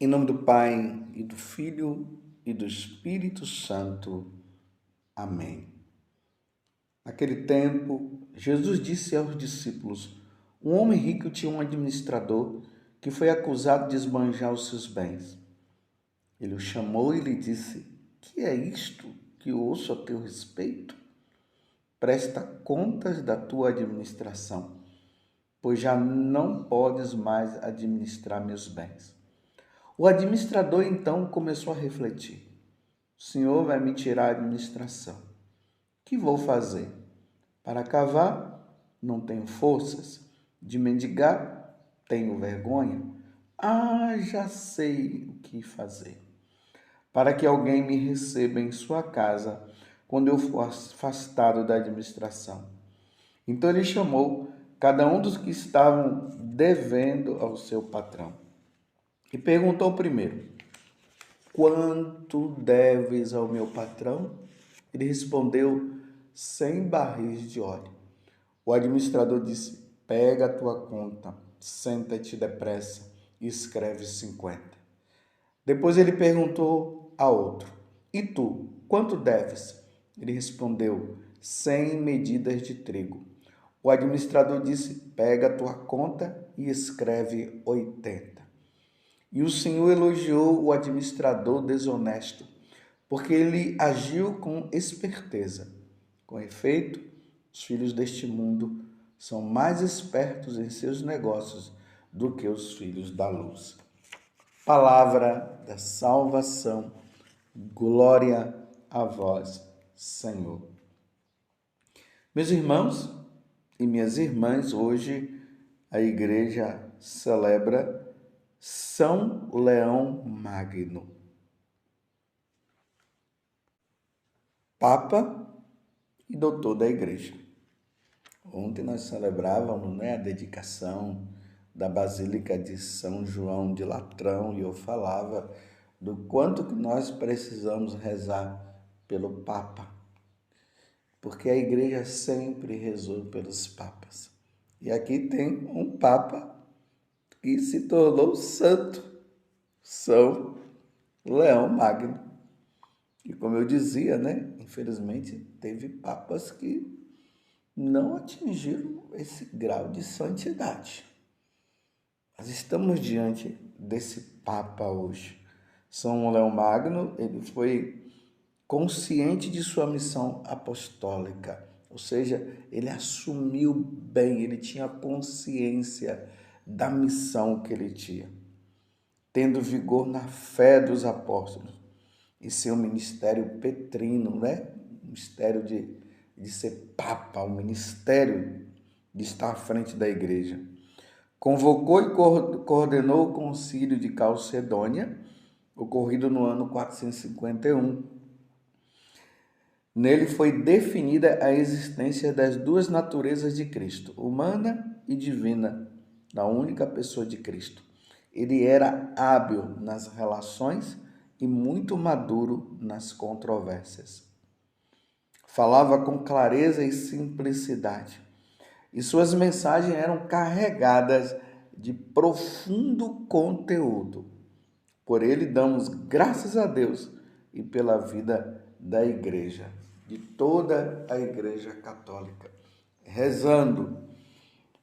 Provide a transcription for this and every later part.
Em nome do Pai, e do Filho, e do Espírito Santo. Amém. Naquele tempo, Jesus disse aos discípulos: um homem rico tinha um administrador que foi acusado de esbanjar os seus bens. Ele o chamou e lhe disse: que é isto que ouço a teu respeito? Presta contas da tua administração, pois já não podes mais administrar meus bens. O administrador então começou a refletir: o Senhor vai me tirar a administração. O que vou fazer? Para cavar, não tenho forças. De mendigar, tenho vergonha. Ah, já sei o que fazer. Para que alguém me receba em sua casa quando eu for afastado da administração. Então ele chamou cada um dos que estavam devendo ao seu patrão e perguntou primeiro: quanto deves ao meu patrão? Ele respondeu: 100 barris de óleo. O administrador disse: pega a tua conta, senta-te depressa e escreve 50. Depois ele perguntou a outro: e tu, quanto deves? Ele respondeu: 100 medidas de trigo. O administrador disse: pega a tua conta e escreve 80. E o Senhor elogiou o administrador desonesto, porque ele agiu com esperteza. Com efeito, os filhos deste mundo são mais espertos em seus negócios do que os filhos da luz. Palavra da salvação. Glória a vós, Senhor. Meus irmãos e minhas irmãs, hoje a igreja celebra São Leão Magno, Papa e Doutor da Igreja. Ontem nós celebrávamos, a dedicação da Basílica de São João de Latrão e eu falava do quanto que nós precisamos rezar pelo Papa, porque a Igreja sempre rezou pelos papas. E aqui tem um Papa que se tornou santo, São Leão Magno. E como eu dizia, infelizmente teve papas que não atingiram esse grau de santidade. Nós estamos diante desse Papa hoje. São Leão Magno, ele foi consciente de sua missão apostólica, ou seja, ele assumiu bem, ele tinha consciência da missão que ele tinha, tendo vigor na fé dos apóstolos e seu ministério petrino, o ministério de ser Papa, o ministério de estar à frente da igreja. Convocou e coordenou o concílio de Calcedônia, ocorrido no ano 451. Nele foi definida a existência das duas naturezas de Cristo, humana e divina, na única pessoa de Cristo. Ele era hábil nas relações e muito maduro nas controvérsias. Falava com clareza e simplicidade, e suas mensagens eram carregadas de profundo conteúdo. Por ele damos graças a Deus e pela vida da igreja, de toda a igreja católica, rezando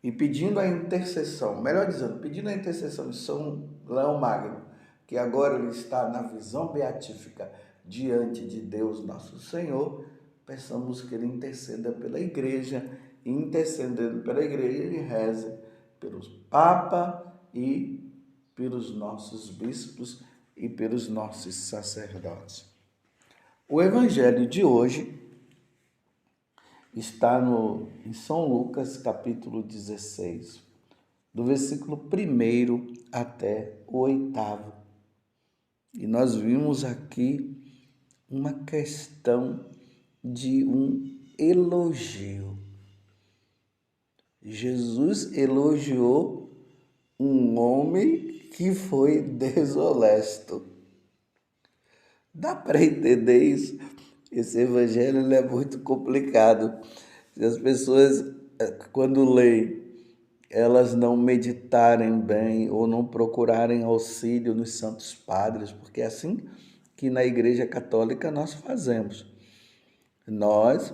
e pedindo a intercessão, melhor dizendo, pedindo a intercessão de São Leão Magno, que agora ele está na visão beatífica diante de Deus nosso Senhor. Peçamos que ele interceda pela igreja, e intercedendo pela igreja, ele reze pelos Papa e pelos nossos bispos e pelos nossos sacerdotes. O evangelho de hoje está em São Lucas, capítulo 16, do versículo 1 até o 8. E nós vimos aqui uma questão de um elogio. Jesus elogiou um homem que foi desonesto. Dá para entender isso? Esse evangelho é muito complicado. As pessoas, quando leem elas não meditarem bem ou não procurarem auxílio nos santos padres, porque é assim que na Igreja Católica nós fazemos. Nós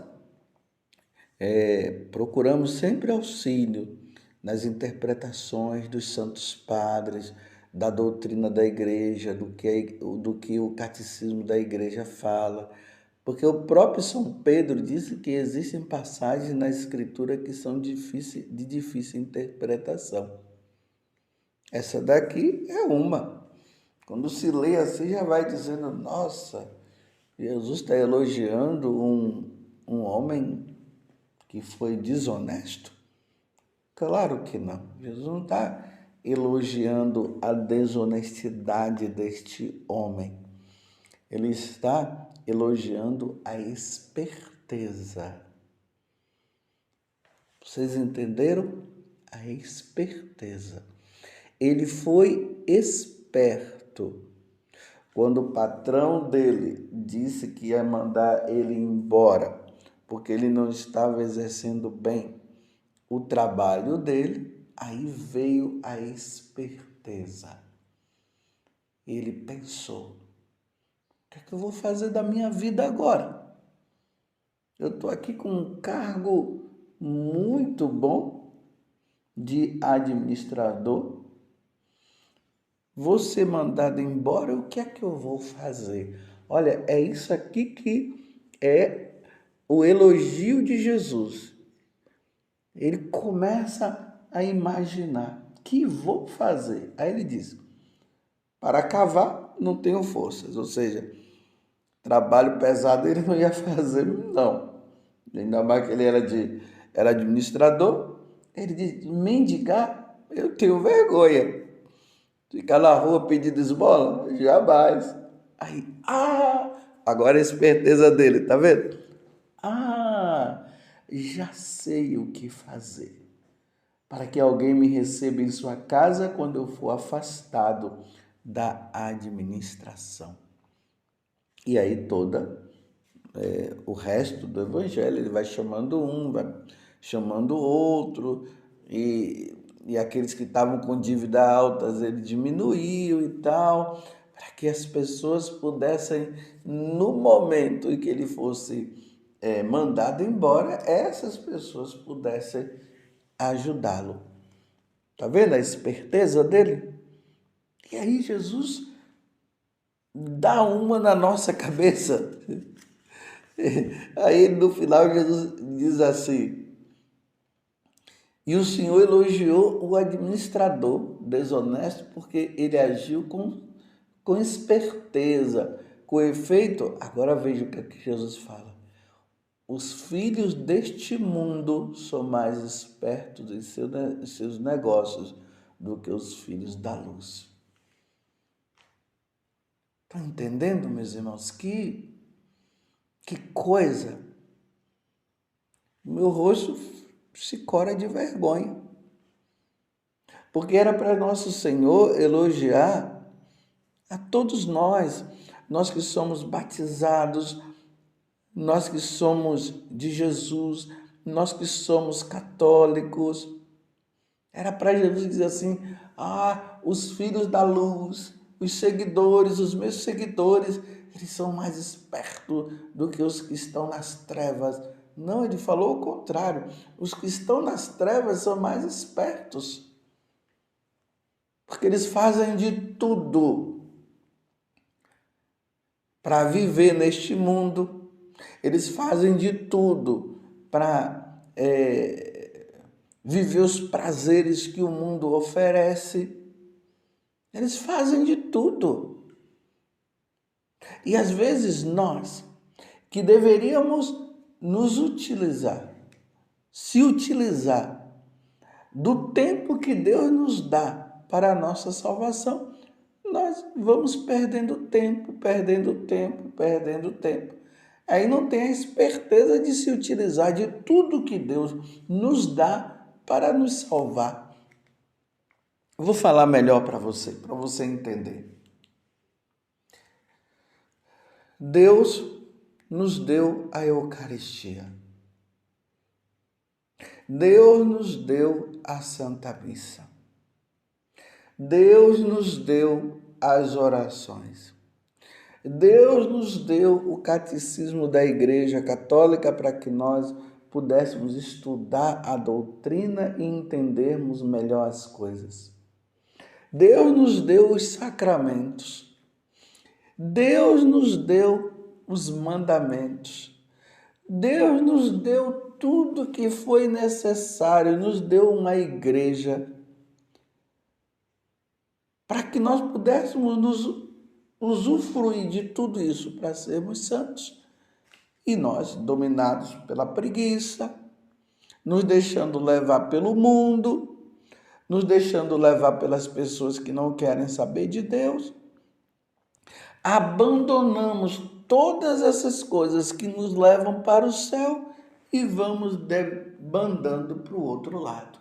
procuramos sempre auxílio nas interpretações dos santos padres, da doutrina da igreja, do que o catecismo da igreja fala, porque o próprio São Pedro disse que existem passagens na escritura que são de difícil interpretação. Essa daqui é uma. Quando se lê assim, já vai dizendo, nossa, Jesus está elogiando um homem que foi desonesto? Claro que não. Jesus não está elogiando a desonestidade deste homem. Ele está elogiando a esperteza. Vocês entenderam? A esperteza. Ele foi esperto. Quando o patrão dele disse que ia mandar ele embora, porque ele não estava exercendo bem o trabalho dele, aí veio a esperteza. Ele pensou, o que é que eu vou fazer da minha vida agora? Eu estou aqui com um cargo muito bom de administrador. Vou ser mandado embora, o que é que eu vou fazer? Olha, é isso aqui que é o elogio de Jesus. Ele começa a imaginar, o que vou fazer? Aí ele diz, para cavar não tenho forças, ou seja, trabalho pesado ele não ia fazer, não. Ainda mais que ele era administrador, ele diz, mendigar, eu tenho vergonha. Ficar na rua pedindo esmola? Jamais. Aí, agora a esperteza dele, tá vendo? Já sei o que fazer. Para que alguém me receba em sua casa quando eu for afastado da administração. E aí o resto do evangelho, ele vai chamando um, vai chamando outro, e aqueles que estavam com dívida altas, ele diminuiu e tal, para que as pessoas pudessem, no momento em que ele fosse mandado embora, essas pessoas pudessem ajudá-lo. Tá vendo a esperteza dele? E aí Jesus dá uma na nossa cabeça. Aí no final Jesus diz assim, e o Senhor elogiou o administrador desonesto porque ele agiu com esperteza. Com efeito, agora veja o que Jesus fala. Os filhos deste mundo são mais espertos em seus negócios do que os filhos da luz. Estão entendendo, meus irmãos? Que coisa! Meu rosto se cora de vergonha. Porque era para nosso Senhor elogiar a todos nós que somos batizados, nós que somos de Jesus, nós que somos católicos. Era para Jesus dizer assim, os filhos da luz, os seguidores, os meus seguidores, eles são mais espertos do que os que estão nas trevas. Não, ele falou o contrário. Os que estão nas trevas são mais espertos. Porque eles fazem de tudo para viver neste mundo. Eles fazem de tudo para viver os prazeres que o mundo oferece. Eles fazem de tudo. E às vezes nós, que deveríamos nos utilizar, se utilizar do tempo que Deus nos dá para a nossa salvação, nós vamos perdendo tempo. Aí não tem a esperteza de se utilizar de tudo que Deus nos dá para nos salvar. Eu vou falar melhor para você entender. Deus nos deu a Eucaristia. Deus nos deu a Santa Missa. Deus nos deu as orações. Deus nos deu o catecismo da Igreja Católica para que nós pudéssemos estudar a doutrina e entendermos melhor as coisas. Deus nos deu os sacramentos. Deus nos deu os mandamentos. Deus nos deu tudo que foi necessário, nos deu uma igreja para que nós pudéssemos nos usufruir de tudo isso para sermos santos. E nós, dominados pela preguiça, nos deixando levar pelo mundo, nos deixando levar pelas pessoas que não querem saber de Deus, abandonamos todas essas coisas que nos levam para o céu e vamos debandando para o outro lado.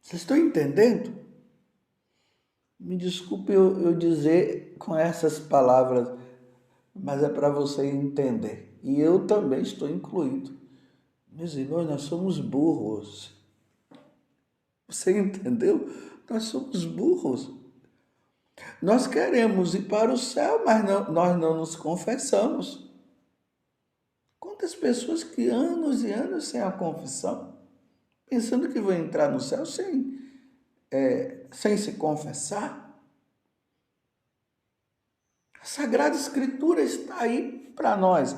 Vocês estão entendendo? Me desculpe eu dizer com essas palavras, mas é para você entender. E eu também estou incluído. Meus irmãos, nós somos burros. Você entendeu? Nós somos burros. Nós queremos ir para o céu, mas nós não nos confessamos. Quantas pessoas que anos e anos sem a confissão, pensando que vão entrar no céu sem se confessar? A Sagrada Escritura está aí para nós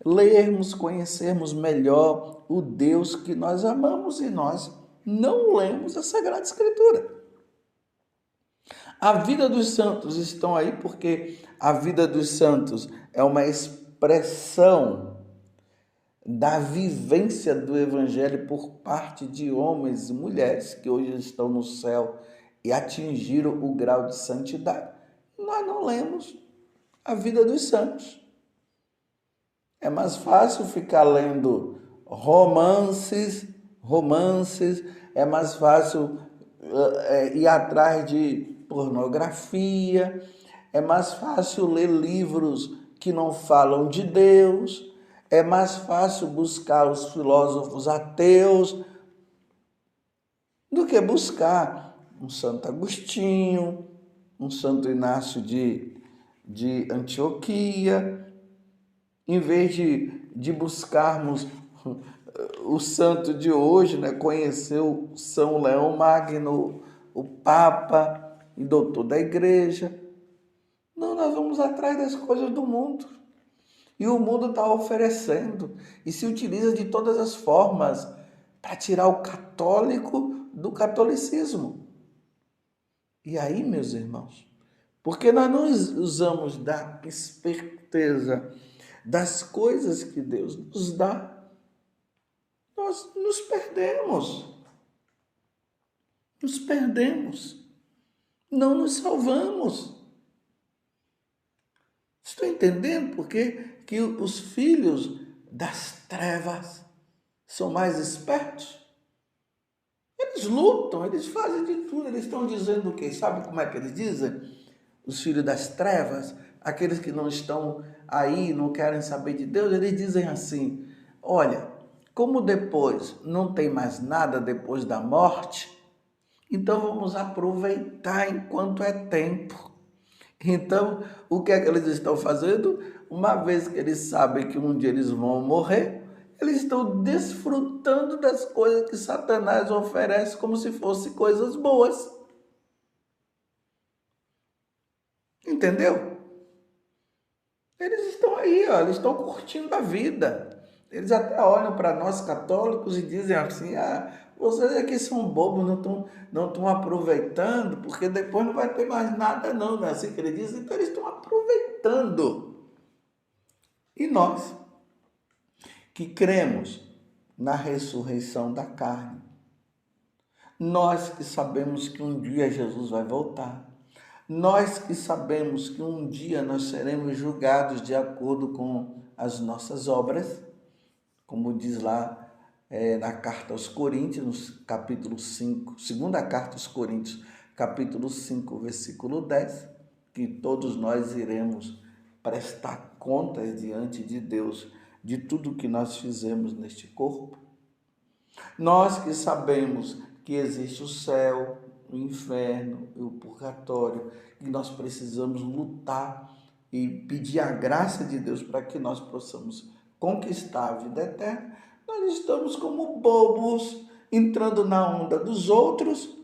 lermos, conhecermos melhor o Deus que nós amamos e nós não lemos a Sagrada Escritura. A vida dos santos estão aí porque a vida dos santos é uma expressão da vivência do Evangelho por parte de homens e mulheres que hoje estão no céu e atingiram o grau de santidade. Nós não lemos a vida dos santos. É mais fácil ficar lendo romances, é mais fácil ir atrás de pornografia, é mais fácil ler livros que não falam de Deus, é mais fácil buscar os filósofos ateus do que buscar um Santo Agostinho, um Santo Inácio de Antioquia, em vez de buscarmos o santo de hoje, né? Conhecer o São Leão Magno, o Papa e doutor da Igreja. Não, nós vamos atrás das coisas do mundo. E o mundo está oferecendo e se utiliza de todas as formas para tirar o católico do catolicismo. E aí, meus irmãos, porque nós não usamos da esperteza das coisas que Deus nos dá, nós nos perdemos. Nos perdemos. Não nos salvamos. Estou entendendo porque que os filhos das trevas são mais espertos? Eles lutam, eles fazem de tudo, eles estão dizendo o quê? Sabe como é que eles dizem? Os filhos das trevas, aqueles que não estão aí, não querem saber de Deus, eles dizem assim: olha, como depois não tem mais nada depois da morte, então vamos aproveitar enquanto é tempo. Então, o que é que eles estão fazendo? Uma vez que eles sabem que um dia eles vão morrer, eles estão desfrutando das coisas que Satanás oferece como se fossem coisas boas. Entendeu? Eles estão aí, ó, eles estão curtindo a vida. Eles até olham para nós católicos e dizem assim: vocês aqui são bobos, não estão aproveitando, porque depois não vai ter mais nada não, não é assim que eles dizem? Então eles estão aproveitando. E nós, que cremos na ressurreição da carne, nós que sabemos que um dia Jesus vai voltar, nós que sabemos que um dia nós seremos julgados de acordo com as nossas obras, como diz lá na carta aos Coríntios, capítulo 5, segunda carta aos Coríntios, capítulo 5, versículo 10, que todos nós iremos prestar contas diante de Deus de tudo que nós fizemos neste corpo. Nós que sabemos que existe o céu, o inferno e o purgatório, e nós precisamos lutar e pedir a graça de Deus para que nós possamos conquistar a vida eterna, nós estamos como bobos entrando na onda dos outros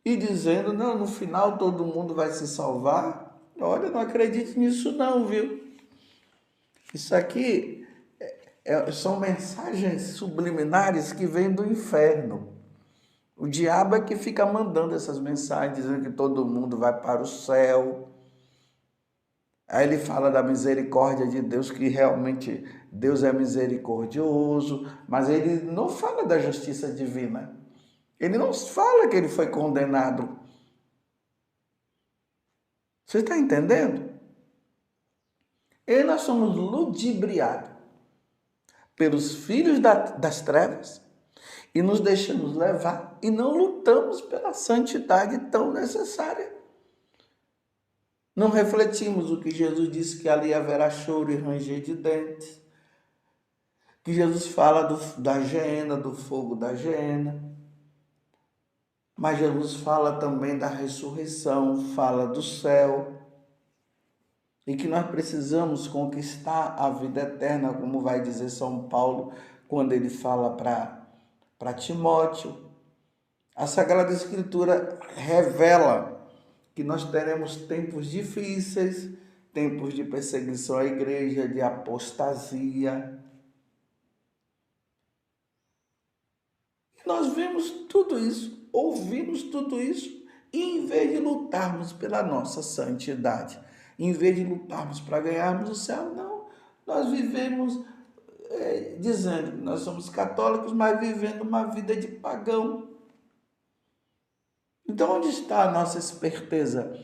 e dizendo, não, no final todo mundo vai se salvar. Olha, não acredite nisso não, viu? Isso aqui são mensagens subliminares que vêm do inferno. O diabo é que fica mandando essas mensagens, dizendo que todo mundo vai para o céu. Aí ele fala da misericórdia de Deus, que realmente Deus é misericordioso, mas ele não fala da justiça divina. Ele não fala que ele foi condenado. Você está entendendo? E nós somos ludibriados pelos filhos das trevas e nos deixamos levar e não lutamos pela santidade tão necessária. Não refletimos o que Jesus disse, que ali haverá choro e ranger de dentes, que Jesus fala da geena, do fogo da geena, mas Jesus fala também da ressurreição, fala do céu, e que nós precisamos conquistar a vida eterna, como vai dizer São Paulo, quando ele fala para Timóteo. A Sagrada Escritura revela que nós teremos tempos difíceis, tempos de perseguição à igreja, de apostasia. E nós vemos tudo isso, ouvimos tudo isso, e em vez de lutarmos pela nossa santidade, em vez de lutarmos para ganharmos o céu, não, nós vivemos dizendo que nós somos católicos, mas vivendo uma vida de pagão. Então, onde está a nossa esperteza?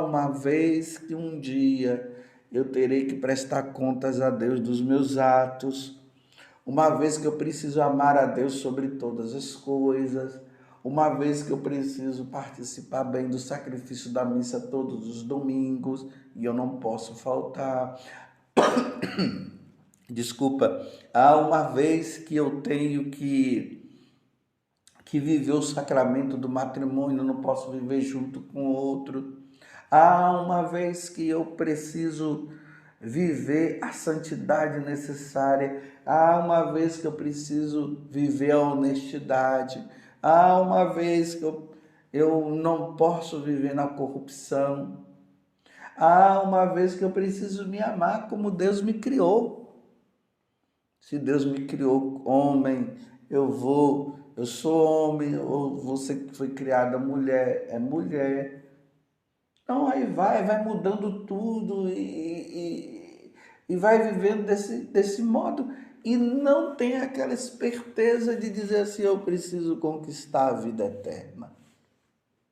Uma vez que um dia eu terei que prestar contas a Deus dos meus atos, uma vez que eu preciso amar a Deus sobre todas as coisas, uma vez que eu preciso participar bem do sacrifício da missa todos os domingos e eu não posso faltar. Desculpa, há uma vez que eu tenho que viver o sacramento do matrimônio, não posso viver junto com outro. Há uma vez que eu preciso viver a santidade necessária. Há uma vez que eu preciso viver a honestidade. Há uma vez que eu não posso viver na corrupção. Há uma vez que eu preciso me amar como Deus me criou. Se Deus me criou homem, eu sou homem, ou você que foi criada mulher, é mulher. Então aí vai mudando tudo e vai vivendo desse modo. E não tem aquela esperteza de dizer assim, eu preciso conquistar a vida eterna.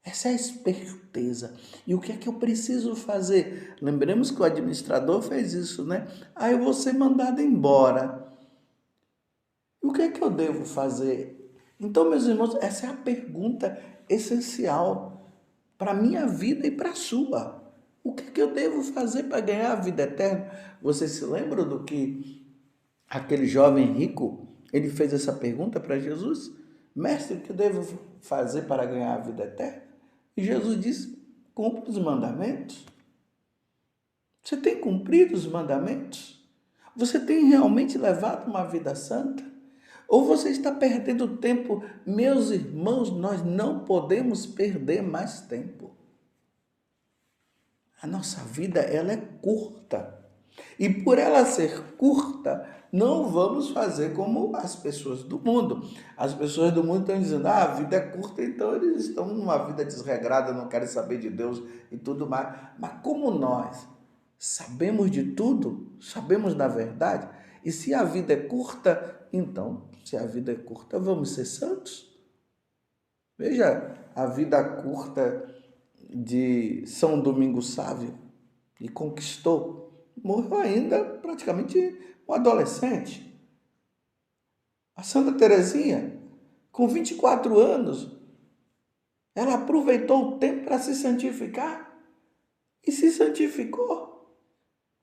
Essa é a esperteza. E o que é que eu preciso fazer? Lembremos que o administrador fez isso, né? Aí eu vou ser mandado embora. E o que é que eu devo fazer? Então, meus irmãos, essa é a pergunta essencial para a minha vida e para a sua. O que é que eu devo fazer para ganhar a vida eterna? Você se lembra do que aquele jovem rico, ele fez essa pergunta para Jesus? Mestre, o que eu devo fazer para ganhar a vida eterna? E Jesus disse, cumpra os mandamentos. Você tem cumprido os mandamentos? Você tem realmente levado uma vida santa? Ou você está perdendo tempo? Meus irmãos, nós não podemos perder mais tempo. A nossa vida, ela é curta. E por ela ser curta, não vamos fazer como as pessoas do mundo. As pessoas do mundo estão dizendo, a vida é curta, então eles estão numa vida desregrada, não querem saber de Deus e tudo mais. Mas como nós sabemos de tudo, sabemos da verdade, e se a vida é curta, então, se a vida é curta, vamos ser santos. Veja a vida curta de São Domingos Sávio, e conquistou, morreu ainda praticamente um adolescente. A Santa Teresinha, com 24 anos, ela aproveitou o tempo para se santificar e se santificou.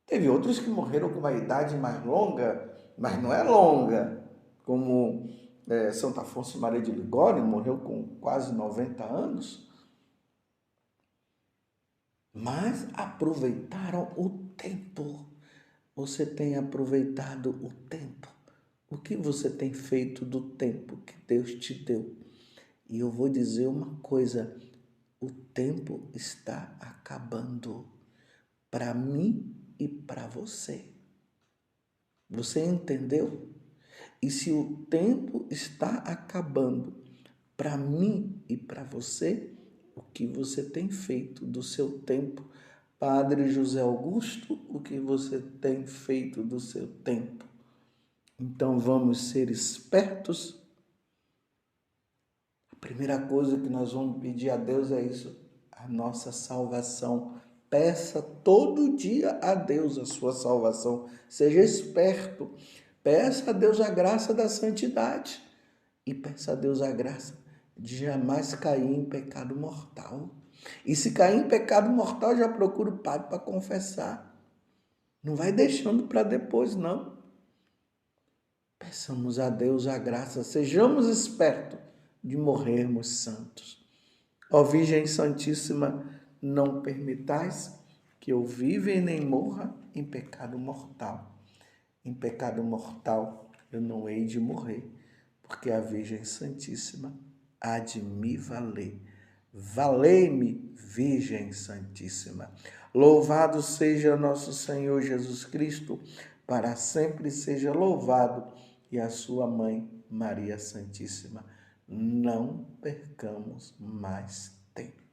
Teve outros que morreram com uma idade mais longa, mas não é longa, como Santo Afonso Maria de Ligório, morreu com quase 90 anos, mas aproveitaram o tempo. Você tem aproveitado o tempo? O que você tem feito do tempo que Deus te deu? E eu vou dizer uma coisa, o tempo está acabando para mim e para você. Você entendeu? E se o tempo está acabando para mim e para você, o que você tem feito do seu tempo? Padre José Augusto, o que você tem feito do seu tempo? Então vamos ser espertos. A primeira coisa que nós vamos pedir a Deus é isso, a nossa salvação. Peça todo dia a Deus a sua salvação. Seja esperto. Peça a Deus a graça da santidade. E peça a Deus a graça de jamais cair em pecado mortal. E se cair em pecado mortal, já procura o padre para confessar. Não vai deixando para depois, não. Peçamos a Deus a graça, sejamos espertos de morrermos santos. Ó Virgem Santíssima, não permitais que eu viva e nem morra em pecado mortal. Em pecado mortal eu não hei de morrer, porque a Virgem Santíssima há de me valer. Valei-me, Virgem Santíssima. Louvado seja nosso Senhor Jesus Cristo, para sempre seja louvado, e a sua mãe, Maria Santíssima. Não percamos mais tempo.